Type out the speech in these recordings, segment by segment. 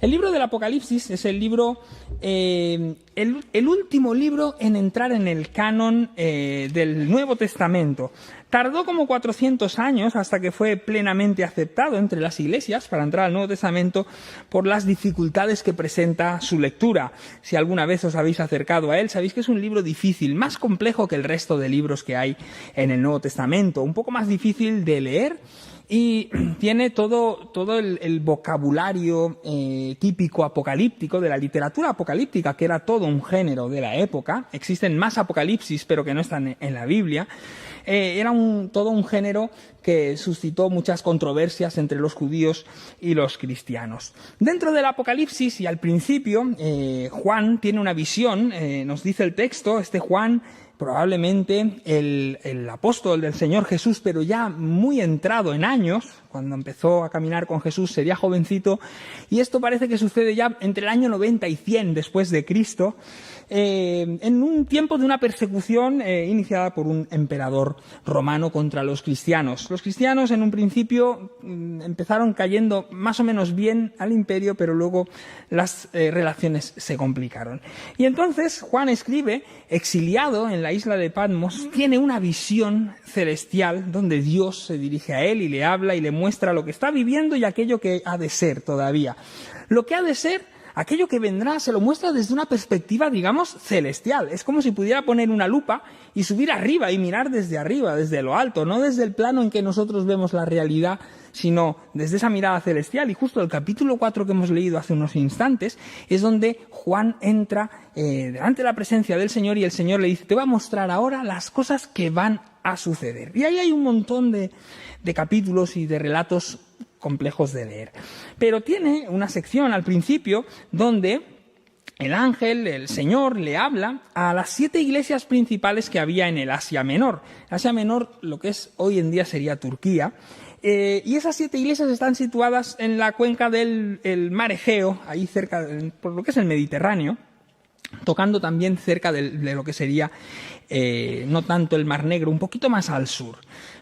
El libro del Apocalipsis es el libro, el último libro en entrar en el canon del Nuevo Testamento. Tardó como 400 años hasta que fue plenamente aceptado entre las iglesias para entrar al Nuevo Testamento por las dificultades que presenta su lectura. Si alguna vez os habéis acercado a él, sabéis que es un libro difícil, más complejo que el resto de libros que hay en el Nuevo Testamento, un poco más difícil de leer. Y tiene todo el vocabulario típico apocalíptico de la literatura apocalíptica, que era todo un género de la época. Existen más apocalipsis, pero que no están en la Biblia. Era todo un género que suscitó muchas controversias entre los judíos y los cristianos. Dentro del Apocalipsis y al principio, Juan tiene una visión, nos dice el texto, Juan, probablemente el apóstol del Señor Jesús, pero ya muy entrado en años, cuando empezó a caminar con Jesús, sería jovencito, y esto parece que sucede ya entre el año 90 y 100 después de Cristo, en un tiempo de una persecución iniciada por un emperador romano contra los cristianos. Los cristianos en un principio empezaron cayendo más o menos bien al imperio, pero luego las relaciones se complicaron. Y entonces Juan escribe, exiliado en la isla de Patmos, tiene una visión celestial donde Dios se dirige a él y le habla y le muestra lo que está viviendo y aquello que ha de ser todavía. Lo que ha de ser, aquello que vendrá, se lo muestra desde una perspectiva, digamos, celestial. Es como si pudiera poner una lupa y subir arriba y mirar desde arriba, desde lo alto, no desde el plano en que nosotros vemos la realidad, sino desde esa mirada celestial. Y justo el capítulo 4 que hemos leído hace unos instantes es donde Juan entra delante de la presencia del Señor y el Señor le dice: te voy a mostrar ahora las cosas que van a suceder. Y ahí hay un montón de capítulos y de relatos complejos de leer. Pero tiene una sección al principio donde el ángel, el Señor, le habla a las 7 iglesias principales que había en el Asia Menor. Asia Menor, lo que es hoy en día sería Turquía. Y esas 7 iglesias están situadas en la cuenca del mar Egeo, ahí cerca, por lo que es el Mediterráneo, tocando también cerca de lo que sería, no tanto el Mar Negro, un poquito más al sur.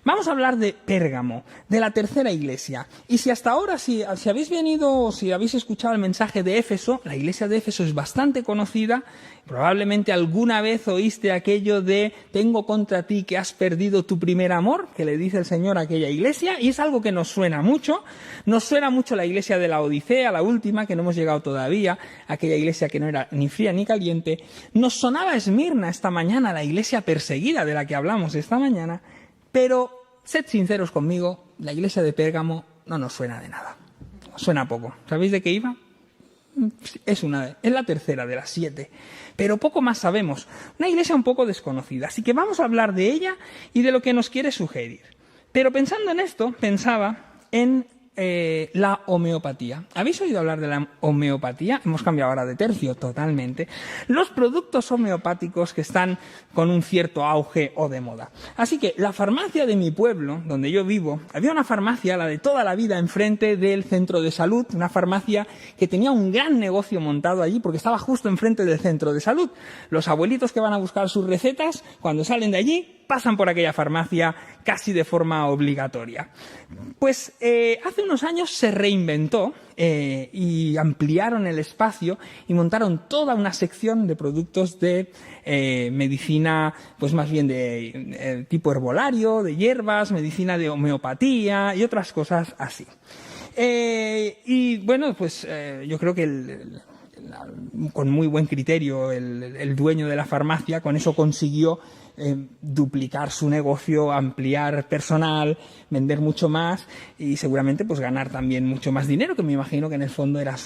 Vamos a hablar de Pérgamo, de la tercera iglesia. Y si hasta ahora, si habéis venido o si habéis escuchado el mensaje de Éfeso, la iglesia de Éfeso es bastante conocida. Probablemente alguna vez oíste aquello de: tengo contra ti que has perdido tu primer amor, que le dice el Señor a aquella iglesia, y es algo que nos suena mucho. Nos suena mucho la iglesia de la Odisea, la última, que no hemos llegado todavía, aquella iglesia que no era ni fría ni caliente. Nos sonaba Esmirna esta mañana, la iglesia perseguida de la que hablamos esta mañana. Pero, sed sinceros conmigo, la iglesia de Pérgamo no nos suena de nada. Nos suena poco. ¿Sabéis de qué iba? Es la tercera de las 7. Pero poco más sabemos. Una iglesia un poco desconocida. Así que vamos a hablar de ella y de lo que nos quiere sugerir. Pero pensando en esto, pensaba en la homeopatía. ¿Habéis oído hablar de la homeopatía? Hemos cambiado ahora de tercio totalmente. Los productos homeopáticos que están con un cierto auge o de moda. Así que la farmacia de mi pueblo, donde yo vivo, había una farmacia, la de toda la vida, enfrente del centro de salud, una farmacia que tenía un gran negocio montado allí porque estaba justo enfrente del centro de salud. Los abuelitos que van a buscar sus recetas, cuando salen de allí, pasan por aquella farmacia casi de forma obligatoria. Pues hace unos años se reinventó y ampliaron el espacio y montaron toda una sección de productos de medicina, pues más bien de tipo herbolario, de hierbas, medicina de homeopatía y otras cosas así. Y bueno, pues yo creo que con muy buen criterio el dueño de la farmacia con eso consiguió duplicar su negocio, ampliar personal, vender mucho más y seguramente pues ganar también mucho más dinero, que me imagino que en el fondo era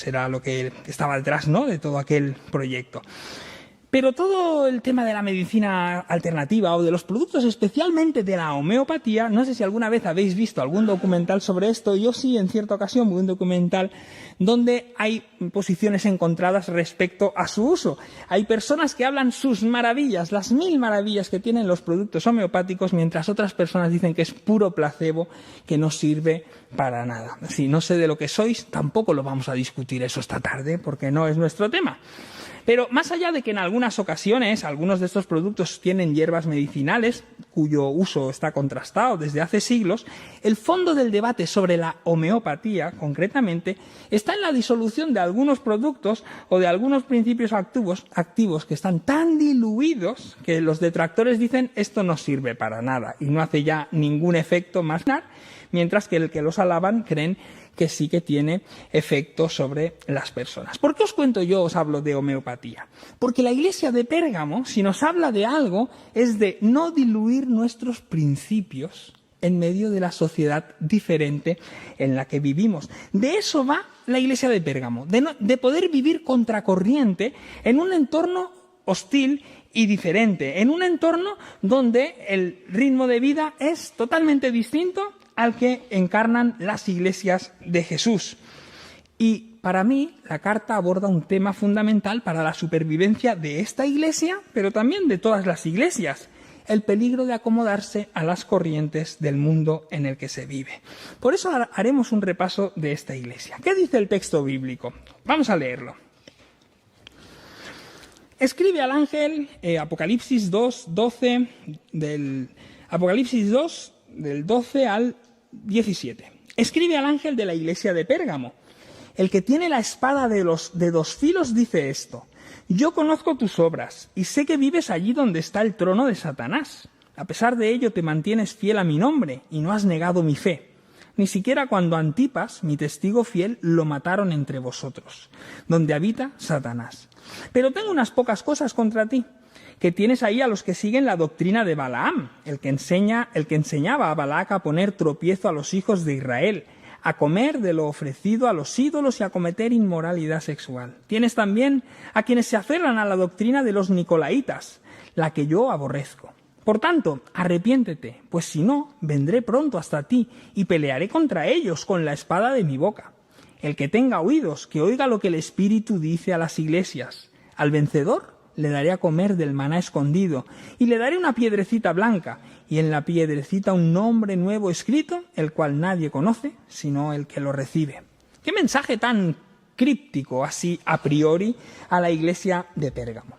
era lo que estaba detrás, ¿no?, de todo aquel proyecto. Pero todo el tema de la medicina alternativa o de los productos, especialmente de la homeopatía, no sé si alguna vez habéis visto algún documental sobre esto. Yo sí, en cierta ocasión, vi un documental donde hay posiciones encontradas respecto a su uso. Hay personas que hablan sus maravillas, las 1000 maravillas que tienen los productos homeopáticos, mientras otras personas dicen que es puro placebo, que no sirve para nada. Si no sé de lo que sois, tampoco lo vamos a discutir eso esta tarde, porque no es nuestro tema. Pero más allá de que en algunas ocasiones algunos de estos productos tienen hierbas medicinales, cuyo uso está contrastado desde hace siglos, el fondo del debate sobre la homeopatía, concretamente, está en la disolución de algunos productos o de algunos principios activos que están tan diluidos que los detractores dicen esto no sirve para nada y no hace ya ningún efecto más nada, mientras que el que los alaban creen que sí que tiene efecto sobre las personas. ¿Por qué os hablo de homeopatía? Porque la Iglesia de Pérgamo, si nos habla de algo, es de no diluir nuestros principios en medio de la sociedad diferente en la que vivimos. De eso va la Iglesia de Pérgamo, de poder vivir contracorriente en un entorno hostil y diferente, en un entorno donde el ritmo de vida es totalmente distinto al que encarnan las iglesias de Jesús. Y para mí, la carta aborda un tema fundamental para la supervivencia de esta iglesia, pero también de todas las iglesias: el peligro de acomodarse a las corrientes del mundo en el que se vive. Por eso haremos un repaso de esta iglesia. ¿Qué dice el texto bíblico? Vamos a leerlo. Escribe al ángel, Apocalipsis 2, 12, Apocalipsis 2, del 12 al 17. Escribe al ángel de la iglesia de Pérgamo. El que tiene la espada de 2 filos dice esto: yo conozco tus obras y sé que vives allí donde está el trono de Satanás. A pesar de ello te mantienes fiel a mi nombre y no has negado mi fe. Ni siquiera cuando Antipas, mi testigo fiel, lo mataron entre vosotros, donde habita Satanás. Pero tengo unas pocas cosas contra ti, que tienes ahí a los que siguen la doctrina de Balaam, el que enseñaba a Balac a poner tropiezo a los hijos de Israel, a comer de lo ofrecido a los ídolos y a cometer inmoralidad sexual. Tienes también a quienes se aferran a la doctrina de los nicolaitas, la que yo aborrezco. Por tanto, arrepiéntete, pues si no, vendré pronto hasta ti y pelearé contra ellos con la espada de mi boca. El que tenga oídos, que oiga lo que el Espíritu dice a las iglesias. Al vencedor le daré a comer del maná escondido, y le daré una piedrecita blanca, y en la piedrecita un nombre nuevo escrito, el cual nadie conoce, sino el que lo recibe. ¡Qué mensaje tan críptico, así a priori, a la iglesia de Pérgamo!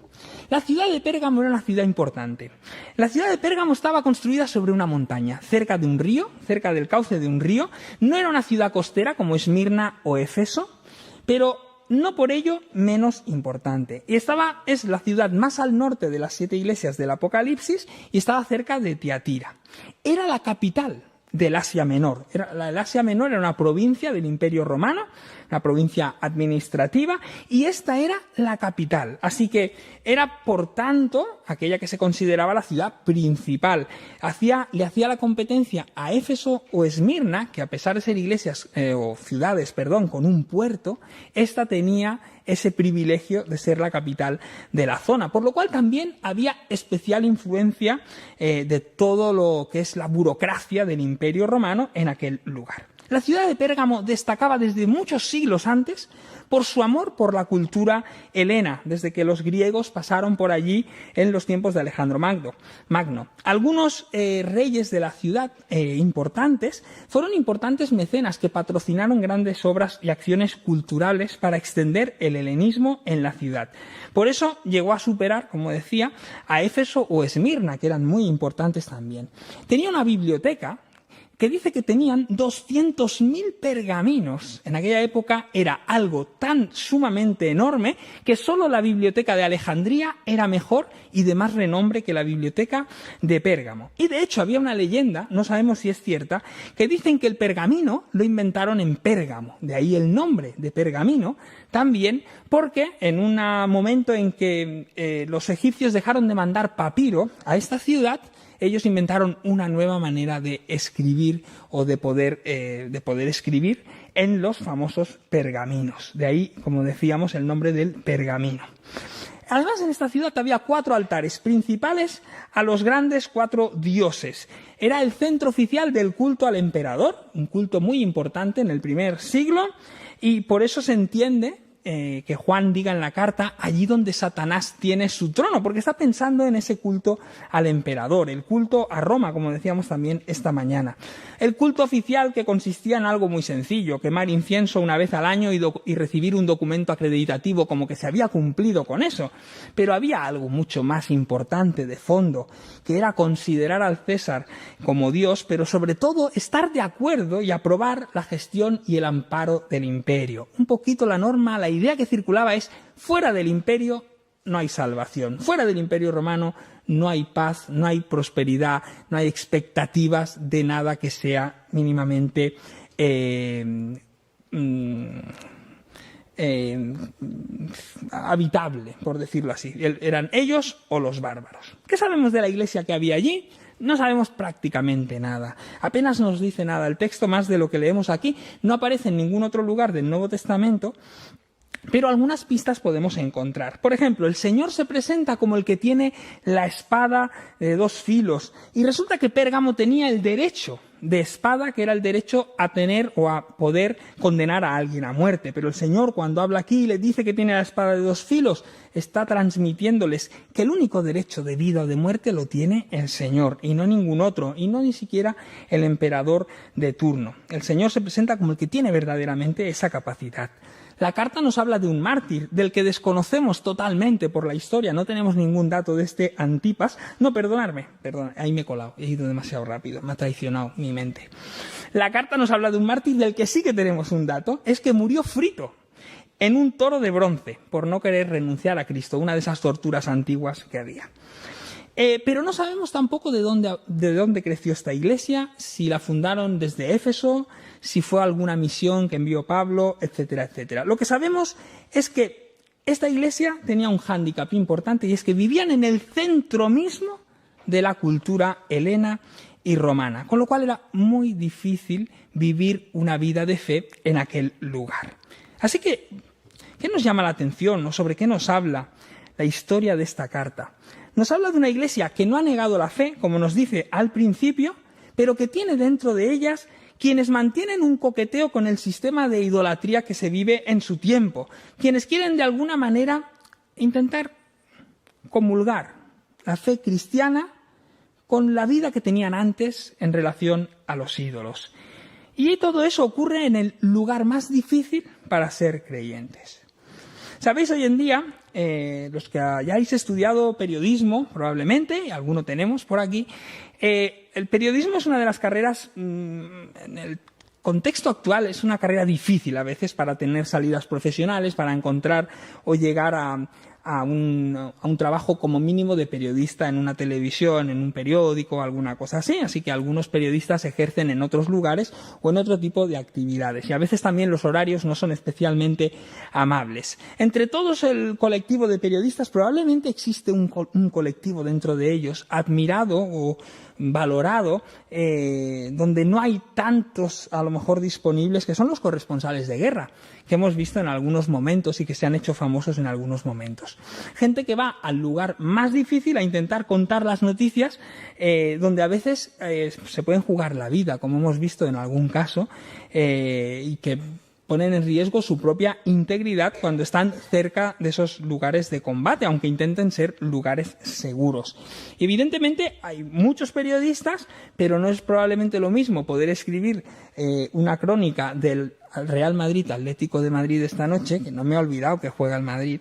La ciudad de Pérgamo era una ciudad importante. La ciudad de Pérgamo estaba construida sobre una montaña, cerca de un río, cerca del cauce de un río. No era una ciudad costera como Esmirna o Éfeso, pero no por ello menos importante. Y es la ciudad más al norte de las 7 iglesias del Apocalipsis y estaba cerca de Tiatira. Era la capital del Asia Menor. El Asia Menor era una provincia del Imperio Romano, una provincia administrativa, y esta era la capital. Así que era, por tanto, aquella que se consideraba la ciudad principal. Le hacía la competencia a Éfeso o Esmirna, que a pesar de ser iglesias o ciudades, con un puerto, esta tenía ese privilegio de ser la capital de la zona, por lo cual también había especial influencia de todo lo que es la burocracia del Imperio Romano en aquel lugar. La ciudad de Pérgamo destacaba desde muchos siglos antes por su amor por la cultura helena, desde que los griegos pasaron por allí en los tiempos de Alejandro Magno. Algunos reyes de la ciudad importantes fueron importantes mecenas que patrocinaron grandes obras y acciones culturales para extender el helenismo en la ciudad. Por eso llegó a superar, como decía, a Éfeso o Esmirna, que eran muy importantes también. Tenía una biblioteca que dice que tenían 200.000 pergaminos. En aquella época era algo tan sumamente enorme que solo la biblioteca de Alejandría era mejor y de más renombre que la biblioteca de Pérgamo. Y de hecho había una leyenda, no sabemos si es cierta, que dicen que el pergamino lo inventaron en Pérgamo. De ahí el nombre de pergamino, también porque en un momento en que los egipcios dejaron de mandar papiro a esta ciudad, ellos inventaron una nueva manera de escribir o de poder escribir en los famosos pergaminos. De ahí, como decíamos, el nombre del pergamino. Además, en esta ciudad había 4 altares principales a los grandes 4 dioses. Era el centro oficial del culto al emperador, un culto muy importante en el primer siglo, y por eso se entiende que Juan diga en la carta allí donde Satanás tiene su trono, porque está pensando en ese culto al emperador, el culto a Roma, como decíamos también esta mañana. El culto oficial que consistía en algo muy sencillo, quemar incienso una vez al año y recibir un documento acreditativo como que se había cumplido con eso. Pero había algo mucho más importante de fondo, que era considerar al César como Dios, pero sobre todo estar de acuerdo y aprobar la gestión y el amparo del imperio. Un poquito la norma, la idea que circulaba es: fuera del imperio no hay salvación, fuera del imperio romano no hay paz, no hay prosperidad, no hay expectativas de nada que sea mínimamente habitable, por decirlo así. Eran ellos o los bárbaros. ¿Qué sabemos de la iglesia que había allí? No sabemos prácticamente nada. Apenas nos dice nada el texto, más de lo que leemos aquí. No aparece en ningún otro lugar del Nuevo Testamento, pero algunas pistas podemos encontrar. Por ejemplo, el Señor se presenta como el que tiene la espada de 2 filos, y resulta que Pérgamo tenía el derecho de espada, que era el derecho a tener o a poder condenar a alguien a muerte. Pero el Señor, cuando habla aquí y le dice que tiene la espada de 2 filos, está transmitiéndoles que el único derecho de vida o de muerte lo tiene el Señor y no ningún otro, y no ni siquiera el emperador de turno. El Señor se presenta como el que tiene verdaderamente esa capacidad. La carta nos habla de un mártir, del que desconocemos totalmente por la historia. No tenemos ningún dato de este Antipas. No, perdón, ahí me he colado, he ido demasiado rápido, me ha traicionado mi mente. La carta nos habla de un mártir del que sí que tenemos un dato, es que murió frito en un toro de bronce por no querer renunciar a Cristo, una de esas torturas antiguas que había. Pero no sabemos tampoco de dónde creció esta iglesia, si la fundaron desde Éfeso, si fue alguna misión que envió Pablo, etcétera, etcétera. Lo que sabemos es que esta iglesia tenía un hándicap importante, y es que vivían en el centro mismo de la cultura helena y romana, con lo cual era muy difícil vivir una vida de fe en aquel lugar. Así que, ¿qué nos llama la atención o sobre qué nos habla la historia de esta carta? Nos habla de una iglesia que no ha negado la fe, como nos dice al principio, pero que tiene dentro de ellas quienes mantienen un coqueteo con el sistema de idolatría que se vive en su tiempo, quienes quieren de alguna manera intentar comulgar la fe cristiana con la vida que tenían antes en relación a los ídolos. Y todo eso ocurre en el lugar más difícil para ser creyentes. Sabéis, hoy en día, los que hayáis estudiado periodismo, probablemente, y alguno tenemos por aquí, el periodismo es una de las carreras, en el contexto actual, es una carrera difícil a veces para tener salidas profesionales, para encontrar o llegar a un trabajo como mínimo de periodista en una televisión, en un periódico, alguna cosa así. Así que algunos periodistas ejercen en otros lugares o en otro tipo de actividades. Y a veces también los horarios no son especialmente amables. Entre todos el colectivo de periodistas probablemente existe un colectivo dentro de ellos admirado o valorado, donde no hay tantos a lo mejor disponibles, que son los corresponsales de guerra, que hemos visto en algunos momentos y que se han hecho famosos en algunos momentos. Gente que va al lugar más difícil a intentar contar las noticias, donde a veces se pueden jugar la vida, como hemos visto en algún caso, y que ponen en riesgo su propia integridad cuando están cerca de esos lugares de combate, aunque intenten ser lugares seguros. Evidentemente hay muchos periodistas, pero no es probablemente lo mismo poder escribir una crónica del Real Madrid, Atlético de Madrid esta noche, que no me he olvidado que juega el Madrid,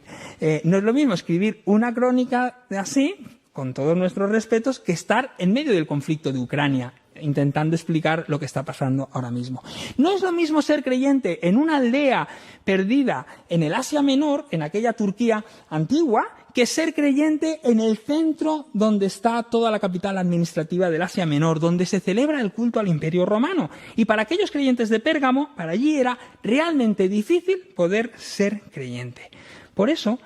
no es lo mismo escribir una crónica así, con todos nuestros respetos, que estar en medio del conflicto de Ucrania, intentando explicar lo que está pasando ahora mismo. No es lo mismo ser creyente en una aldea perdida en el Asia Menor, en aquella Turquía antigua, que ser creyente en el centro donde está toda la capital administrativa del Asia Menor, donde se celebra el culto al Imperio Romano. Y para aquellos creyentes de Pérgamo, para allí era realmente difícil poder ser creyente. Por eso,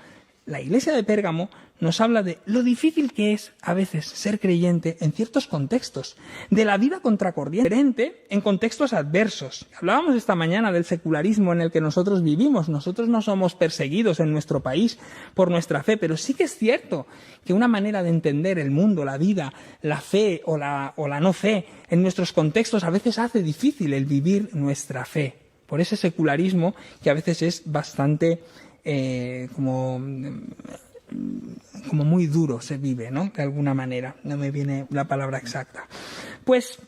la iglesia de Pérgamo nos habla de lo difícil que es a veces ser creyente en ciertos contextos, de la vida contracorriente en contextos adversos. Hablábamos esta mañana del secularismo en el que nosotros vivimos. Nosotros no somos perseguidos en nuestro país por nuestra fe, pero sí que es cierto que una manera de entender el mundo, la vida, la fe o la no fe en nuestros contextos a veces hace difícil el vivir nuestra fe, por ese secularismo que a veces es bastante como muy duro se vive, ¿no? De alguna manera, no me viene la palabra exacta. Pues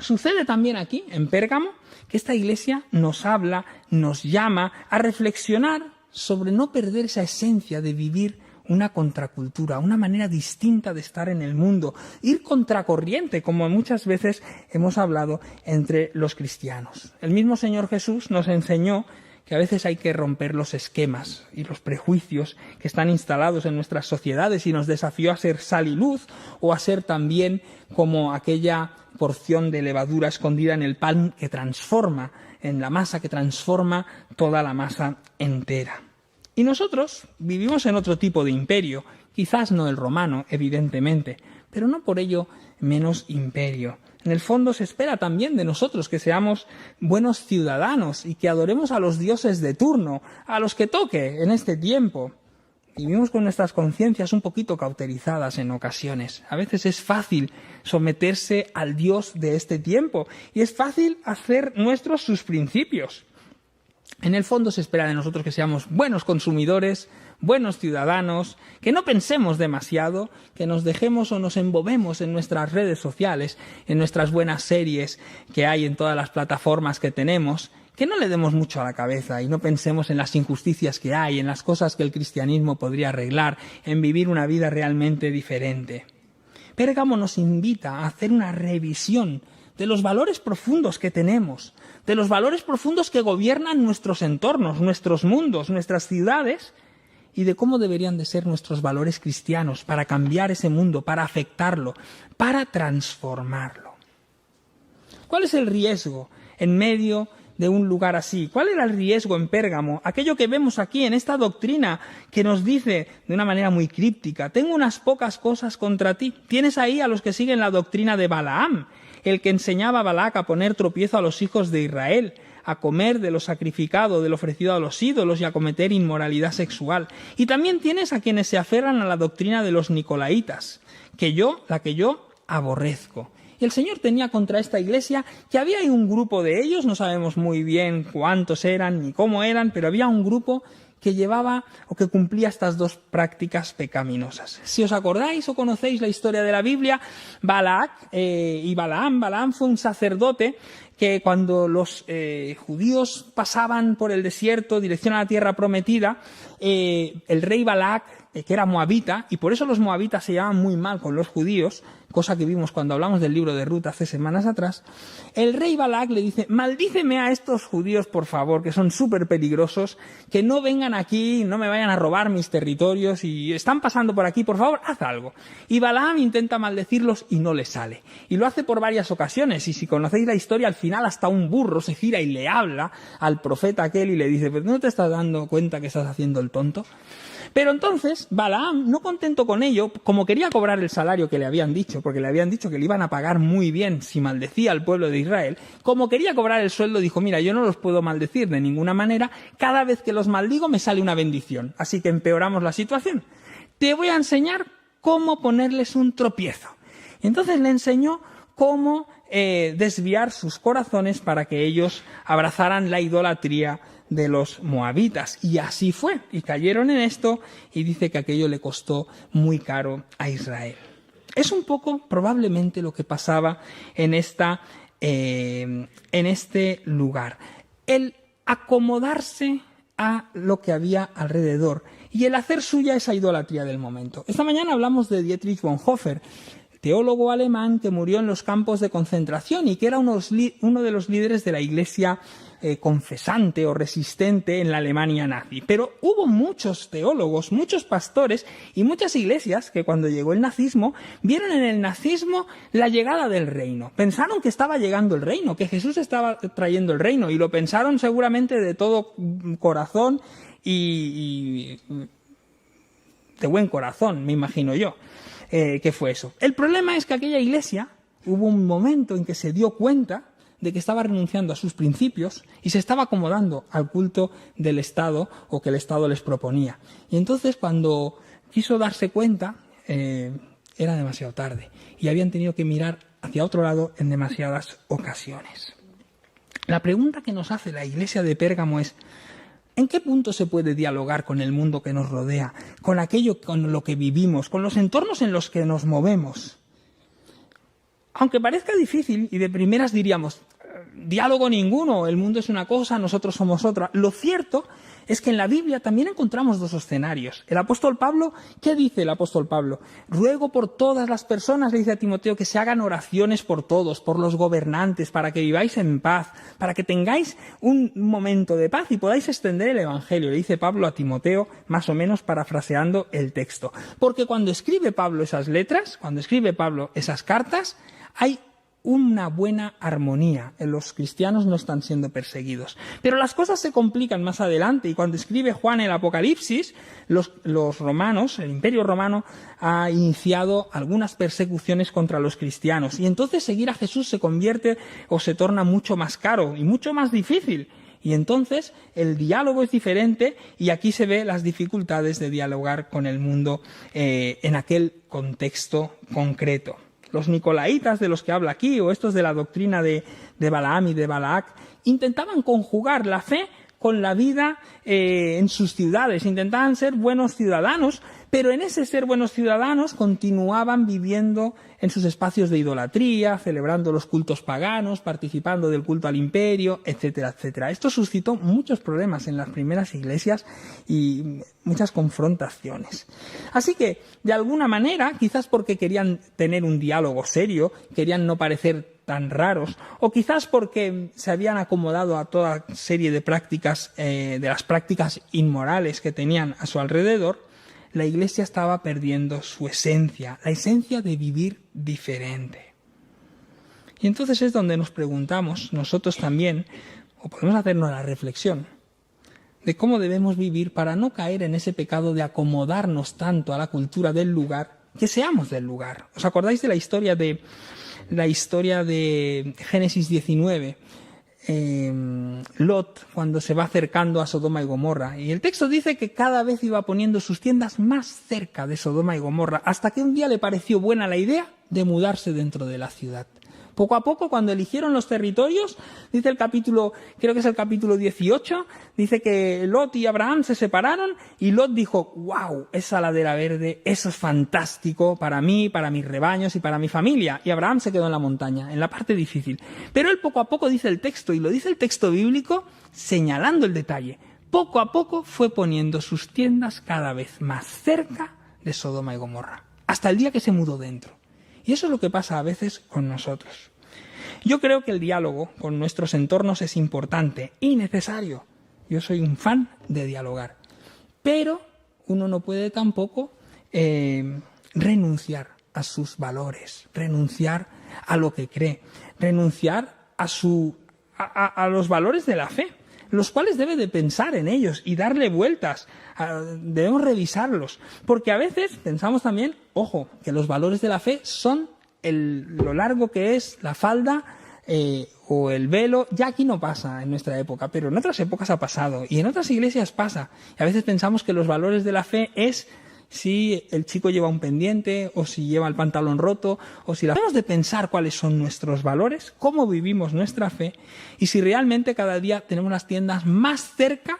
sucede también aquí, en Pérgamo, que esta iglesia nos habla, nos llama a reflexionar sobre no perder esa esencia de vivir una contracultura, una manera distinta de estar en el mundo, ir contracorriente, como muchas veces hemos hablado entre los cristianos. El mismo Señor Jesús nos enseñó que a veces hay que romper los esquemas y los prejuicios que están instalados en nuestras sociedades y nos desafió a ser sal y luz o a ser también como aquella porción de levadura escondida en el pan que transforma, en la masa que transforma toda la masa entera. Y nosotros vivimos en otro tipo de imperio, quizás no el romano, evidentemente, pero no por ello menos imperio. En el fondo se espera también de nosotros que seamos buenos ciudadanos y que adoremos a los dioses de turno, a los que toque en este tiempo. Vivimos con nuestras conciencias un poquito cauterizadas en ocasiones. A veces es fácil someterse al Dios de este tiempo y es fácil hacer nuestros sus principios. En el fondo se espera de nosotros que seamos buenos consumidores, buenos ciudadanos, que no pensemos demasiado, que nos dejemos o nos embobemos en nuestras redes sociales, en nuestras buenas series que hay en todas las plataformas que tenemos, que no le demos mucho a la cabeza y no pensemos en las injusticias que hay, en las cosas que el cristianismo podría arreglar, en vivir una vida realmente diferente. Pérgamo nos invita a hacer una revisión de los valores profundos que tenemos, de los valores profundos que gobiernan nuestros entornos, nuestros mundos, nuestras ciudades, y de cómo deberían de ser nuestros valores cristianos para cambiar ese mundo, para afectarlo, para transformarlo. ¿Cuál es el riesgo en medio de un lugar así? ¿Cuál era el riesgo en Pérgamo? Aquello que vemos aquí en esta doctrina que nos dice de una manera muy críptica: tengo unas pocas cosas contra ti. Tienes ahí a los que siguen la doctrina de Balaam, el que enseñaba a Balac a poner tropiezo a los hijos de Israel, a comer de lo sacrificado, de lo ofrecido a los ídolos y a cometer inmoralidad sexual. Y también tienes a quienes se aferran a la doctrina de los nicolaitas, la que yo aborrezco. Y el Señor tenía contra esta iglesia, que había ahí un grupo de ellos, no sabemos muy bien cuántos eran ni cómo eran, pero había un grupo que llevaba o que cumplía estas dos prácticas pecaminosas. Si os acordáis o conocéis la historia de la Biblia, Balac y Balaam fue un sacerdote que cuando los judíos pasaban por el desierto dirección a la tierra prometida, el rey Balac, que era moabita, y por eso los moabitas se llevaban muy mal con los judíos, cosa que vimos cuando hablamos del libro de Ruth hace semanas atrás, el rey Balac le dice: maldíceme a estos judíos, por favor, que son súper peligrosos, que no vengan aquí, no me vayan a robar mis territorios, y están pasando por aquí, por favor, haz algo. Y Balaam intenta maldecirlos y no le sale. Y lo hace por varias ocasiones, y si conocéis la historia, al final hasta un burro se gira y le habla al profeta aquel y le dice: ¿pero no te estás dando cuenta que estás haciendo el tonto? Pero entonces Balaam, no contento con ello, como quería cobrar el salario que le habían dicho, porque le habían dicho que le iban a pagar muy bien si maldecía al pueblo de Israel, como quería cobrar el sueldo, dijo: mira, yo no los puedo maldecir de ninguna manera, cada vez que los maldigo me sale una bendición, así que empeoramos la situación. Te voy a enseñar cómo ponerles un tropiezo. Y entonces le enseñó cómo desviar sus corazones para que ellos abrazaran la idolatría de los moabitas. Y así fue, y cayeron en esto, y dice que aquello le costó muy caro a Israel. Es un poco probablemente lo que pasaba en este lugar. El acomodarse a lo que había alrededor y el hacer suya esa idolatría del momento. Esta mañana hablamos de Dietrich Bonhoeffer, teólogo alemán que murió en los campos de concentración y que era uno de los líderes de la iglesia confesante o resistente en la Alemania nazi. Pero hubo muchos teólogos, muchos pastores y muchas iglesias que cuando llegó el nazismo vieron en el nazismo la llegada del reino. Pensaron que estaba llegando el reino, que Jesús estaba trayendo el reino, y lo pensaron seguramente de todo corazón y de buen corazón, me imagino yo. Que fue eso. El problema es que aquella iglesia hubo un momento en que se dio cuenta de que estaba renunciando a sus principios y se estaba acomodando al culto del Estado o que el Estado les proponía. Y entonces, cuando quiso darse cuenta, era demasiado tarde y habían tenido que mirar hacia otro lado en demasiadas ocasiones. La pregunta que nos hace la iglesia de Pérgamo es: ¿En qué punto se puede dialogar con el mundo que nos rodea, con aquello con lo que vivimos, con los entornos en los que nos movemos? Aunque parezca difícil y de primeras diríamos, diálogo ninguno, el mundo es una cosa, nosotros somos otra. Lo cierto es que en la Biblia también encontramos dos escenarios. El apóstol Pablo, ¿qué dice el apóstol Pablo? Ruego por todas las personas, le dice a Timoteo, que se hagan oraciones por todos, por los gobernantes, para que viváis en paz, para que tengáis un momento de paz y podáis extender el evangelio, le dice Pablo a Timoteo, más o menos parafraseando el texto. Porque cuando escribe Pablo esas letras, cuando escribe Pablo esas cartas, hay una buena armonía. Los cristianos no están siendo perseguidos. Pero las cosas se complican más adelante y cuando escribe Juan el Apocalipsis, los romanos, el Imperio Romano, ha iniciado algunas persecuciones contra los cristianos. Y entonces seguir a Jesús se convierte o se torna mucho más caro y mucho más difícil. Y entonces el diálogo es diferente y aquí se ve las dificultades de dialogar con el mundo en aquel contexto concreto. Los nicolaitas de los que habla aquí, o estos de la doctrina de Balaam y de Balac, intentaban conjugar la fe con la vida en sus ciudades, intentaban ser buenos ciudadanos, pero en ese ser buenos ciudadanos continuaban viviendo en sus espacios de idolatría, celebrando los cultos paganos, participando del culto al imperio, etcétera, etcétera. Esto suscitó muchos problemas en las primeras iglesias y muchas confrontaciones. Así que, de alguna manera, quizás porque querían tener un diálogo serio, querían no parecer tan raros, o quizás porque se habían acomodado a toda serie de prácticas, de las prácticas inmorales que tenían a su alrededor, la Iglesia estaba perdiendo su esencia, la esencia de vivir diferente. Y entonces es donde nos preguntamos, nosotros también, o podemos hacernos la reflexión, de cómo debemos vivir para no caer en ese pecado de acomodarnos tanto a la cultura del lugar, que seamos del lugar. ¿Os acordáis de la historia de Génesis 19? Lot, cuando se va acercando a Sodoma y Gomorra, y el texto dice que cada vez iba poniendo sus tiendas más cerca de Sodoma y Gomorra, hasta que un día le pareció buena la idea de mudarse dentro de la ciudad. Poco a poco, cuando eligieron los territorios, dice el capítulo, creo que es el capítulo 18, dice que Lot y Abraham se separaron y Lot dijo, wow, esa ladera verde, eso es fantástico para mí, para mis rebaños y para mi familia. Y Abraham se quedó en la montaña, en la parte difícil. Pero él poco a poco, dice el texto, y lo dice el texto bíblico, señalando el detalle, poco a poco fue poniendo sus tiendas cada vez más cerca de Sodoma y Gomorra, hasta el día que se mudó dentro. Y eso es lo que pasa a veces con nosotros. Yo creo que el diálogo con nuestros entornos es importante y necesario. Yo soy un fan de dialogar. Pero uno no puede tampoco renunciar a sus valores, renunciar a lo que cree, renunciar a los valores de la fe, los cuales debe de pensar en ellos y darle vueltas. Debemos revisarlos, porque a veces pensamos también, ojo, que los valores de la fe son lo largo que es la falda o el velo. Ya aquí no pasa en nuestra época, pero en otras épocas ha pasado y en otras iglesias pasa. Y a veces pensamos que los valores de la fe es si el chico lleva un pendiente o si lleva el pantalón roto o si debemos de pensar cuáles son nuestros valores, cómo vivimos nuestra fe y si realmente cada día tenemos las tiendas más cerca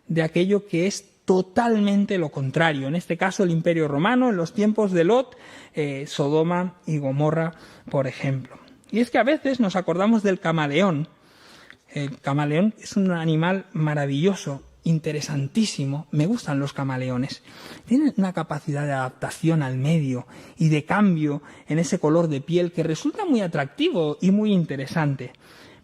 de aquello que es totalmente lo contrario. En este caso el Imperio Romano, en los tiempos de Lot, Sodoma y Gomorra, por ejemplo. Y es que a veces nos acordamos del camaleón. El camaleón es un animal maravilloso, interesantísimo. Me gustan los camaleones. Tienen una capacidad de adaptación al medio y de cambio en ese color de piel que resulta muy atractivo y muy interesante.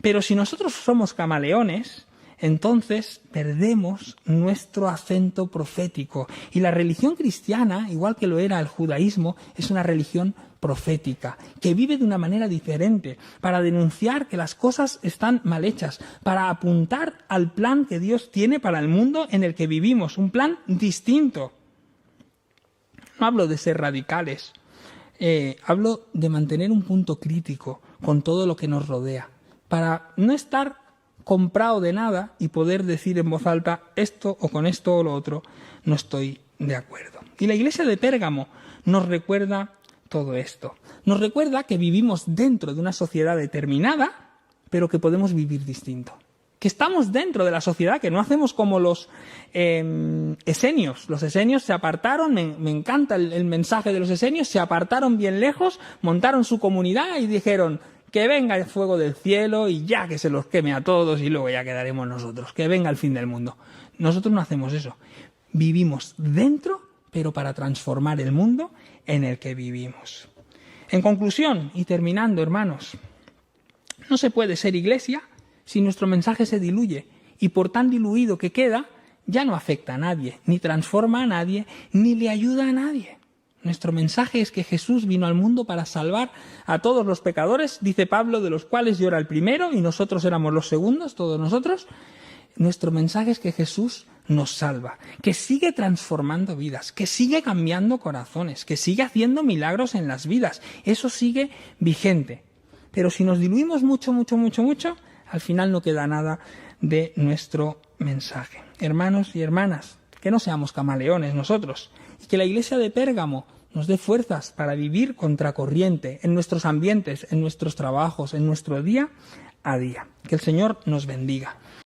Pero si nosotros somos camaleones, entonces perdemos nuestro acento profético. Y la religión cristiana, igual que lo era el judaísmo, es una religión profética, que vive de una manera diferente, para denunciar que las cosas están mal hechas, para apuntar al plan que Dios tiene para el mundo en el que vivimos, un plan distinto. No hablo de ser radicales, hablo de mantener un punto crítico con todo lo que nos rodea, para no estar comprado de nada y poder decir en voz alta esto o con esto o lo otro no estoy de acuerdo. Y la iglesia de Pérgamo nos recuerda todo esto. Nos recuerda que vivimos dentro de una sociedad determinada, pero que podemos vivir distinto. que estamos dentro de la sociedad, que no hacemos como los esenios. Los esenios se apartaron, me encanta el mensaje de los esenios, se apartaron bien lejos, montaron su comunidad y dijeron que venga el fuego del cielo y ya que se los queme a todos y luego ya quedaremos nosotros, que venga el fin del mundo. Nosotros no hacemos eso. Vivimos dentro, pero para transformar el mundo en el que vivimos. En conclusión, y terminando, hermanos, no se puede ser iglesia si nuestro mensaje se diluye, y por tan diluido que queda, ya no afecta a nadie, ni transforma a nadie, ni le ayuda a nadie. Nuestro mensaje es que Jesús vino al mundo para salvar a todos los pecadores, dice Pablo, de los cuales yo era el primero y nosotros éramos los segundos, todos nosotros. Nuestro mensaje es que Jesús nos salva, que sigue transformando vidas, que sigue cambiando corazones, que sigue haciendo milagros en las vidas. Eso sigue vigente. Pero si nos diluimos mucho, al final no queda nada de nuestro mensaje. Hermanos y hermanas, que no seamos camaleones nosotros, y que la Iglesia de Pérgamo nos dé fuerzas para vivir contracorriente en nuestros ambientes, en nuestros trabajos, en nuestro día a día. Que el Señor nos bendiga.